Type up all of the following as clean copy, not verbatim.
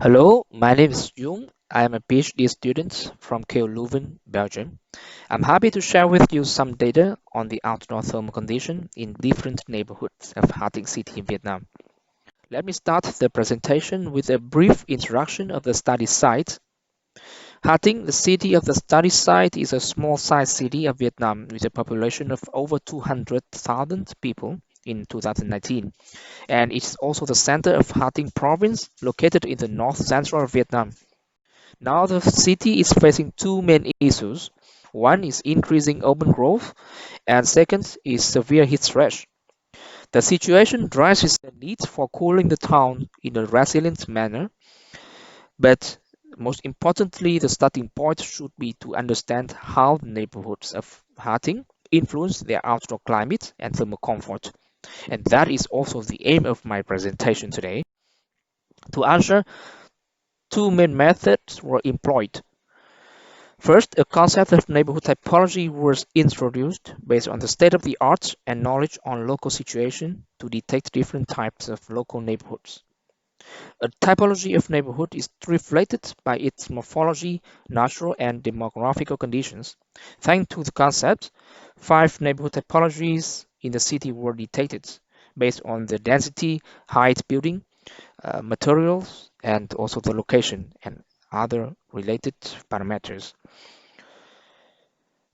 Hello, my name is Jung. I am a PhD student from KU Leuven, Belgium. I'm happy to share with you some data on the outdoor thermal condition in different neighborhoods of Ha Tinh City in Vietnam. Let me start the presentation with a brief introduction of the study site. Ha Tinh, the city of the study site, is a small-sized city of Vietnam with a population of over 200,000 people in 2019, and it's also the center of Ha Tinh province, located in the north-central Vietnam. Now the city is facing two main issues. One is increasing urban growth, and second is severe heat stress. The situation drives the need for cooling the town in a resilient manner, but most importantly, the starting point should be to understand how the neighborhoods of Ha Tinh influence their outdoor climate and thermal comfort. And that is also the aim of my presentation today. To answer, two main methods were employed. First, a concept of neighborhood typology was introduced based on the state-of-the-art and knowledge on local situation to detect different types of local neighborhoods. A typology of neighborhood is reflected by its morphology, natural and demographical conditions. Thanks to the concept, 5 neighborhood typologies in the city were detected based on the density, height, building, materials, and also the location and other related parameters.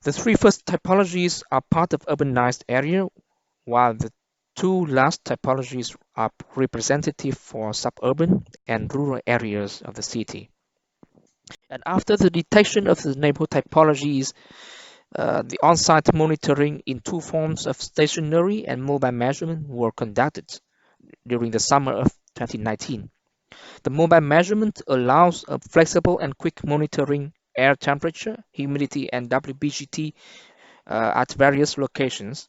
The three first typologies are part of urbanized area, while the two last typologies are representative for suburban and rural areas of the city. And after the detection of the neighborhood typologies, the on-site monitoring in two forms of stationary and mobile measurement were conducted during the summer of 2019. The mobile measurement allows a flexible and quick monitoring air temperature, humidity, and WBGT at various locations,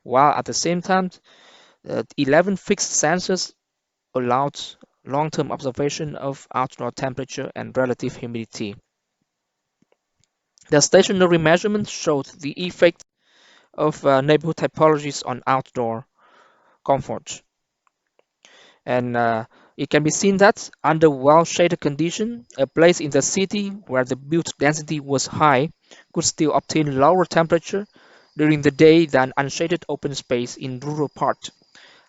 while at the same time, 11 fixed sensors allowed long-term observation of outdoor temperature and relative humidity. The stationary measurement showed the effect of neighborhood typologies on outdoor comfort. And it can be seen that under well-shaded condition, a place in the city where the built density was high could still obtain lower temperature during the day than unshaded open space in rural part.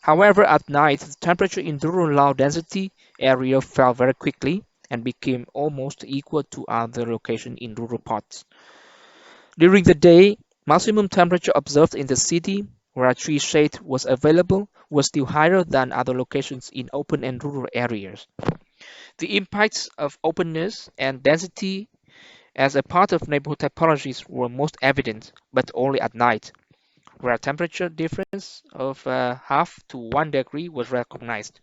However, at night, the temperature in rural low-density area fell very quickly and became almost equal to other locations in rural parts. During the day, maximum temperature observed in the city where tree shade was available was still higher than other locations in open and rural areas. The impacts of openness and density as a part of neighborhood typologies were most evident, but only at night, where a temperature difference of half to 1 degree was recognized.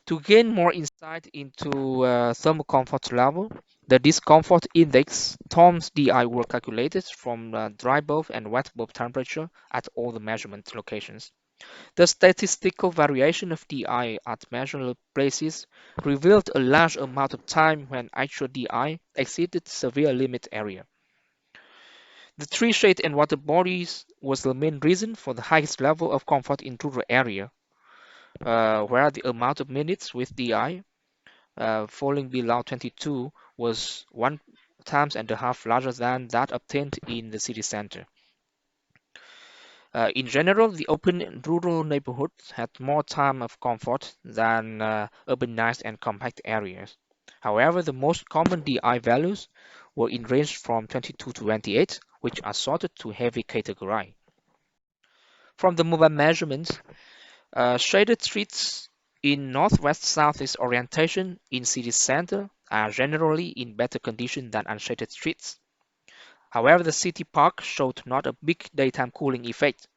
To gain more insight into thermal comfort level, the discomfort index TOMS DI were calculated from dry bulb and wet bulb temperature at all the measurement locations. The statistical variation of DI at measured places revealed a large amount of time when actual DI exceeded severe limit area. The tree shade and water bodies was the main reason for the highest level of comfort in rural area, where the amount of minutes with DI falling below 22 was 1.5 times larger than that obtained in the city center. In general, the open rural neighborhoods had more time of comfort than urbanized and compact areas. However, the most common DI values were in range from 22 to 28, which are sorted to heavy category. From the mobile measurements, shaded streets in northwest-southeast orientation in city center are generally in better condition than unshaded streets. However, the city park showed not a big daytime cooling effect,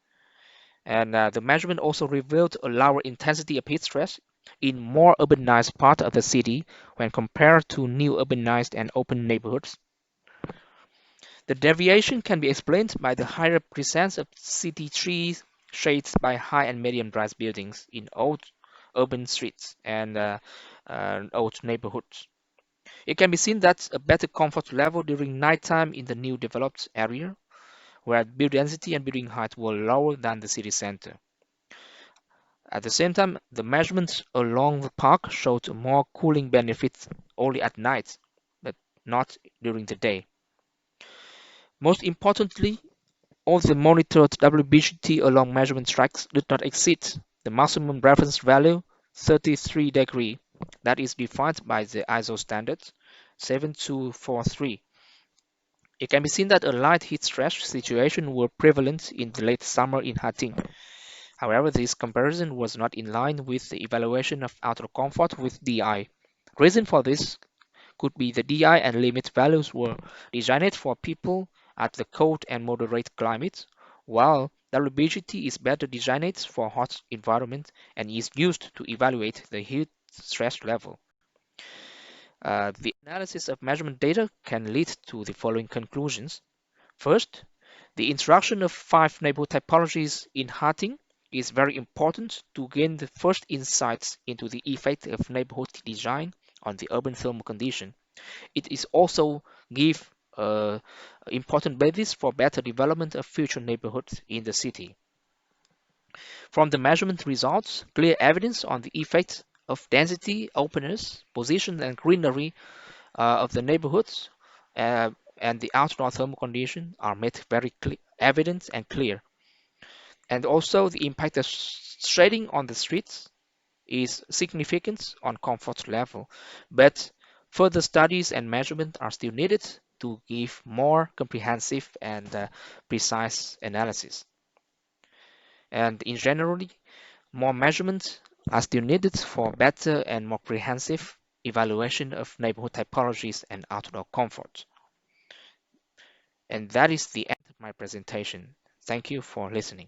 and the measurement also revealed a lower intensity of heat stress in more urbanized part of the city when compared to new urbanized and open neighborhoods. The deviation can be explained by the higher presence of city trees shades by high and medium-rise buildings in old urban streets and old neighborhoods. It can be seen that a better comfort level during nighttime in the new developed area, where building density and building height were lower than the city center. At the same time, the measurements along the park showed more cooling benefits only at night, but not during the day. Most importantly, all the monitored WBGT along measurement tracks did not exceed the maximum reference value 33 degree that is defined by the ISO standard 7243. It can be seen that a light heat stress situation were prevalent in the late summer in Hating. However, this comparison was not in line with the evaluation of outdoor comfort with DI. Reason for this could be the DI and limit values were designed for people at the cold and moderate climates, while WBGT is better designed for hot environment and is used to evaluate the heat stress level. The analysis of measurement data can lead to the following conclusions. First, the introduction of 5 neighborhood typologies in Hating is very important to gain the first insights into the effect of neighborhood design on the urban thermal condition. It is also give important basis for better development of future neighborhoods in the city. From the measurement results, clear evidence on the effects of density, openness, position, and greenery of the neighborhoods and the outdoor thermal condition are made very evident and clear. And also the impact of shading on the streets is significant on comfort level, but further studies and measurement are still needed to give more comprehensive and precise analysis. And in general, more measurements are still needed for better and more comprehensive evaluation of neighborhood typologies and outdoor comfort. And that is the end of my presentation. Thank you for listening.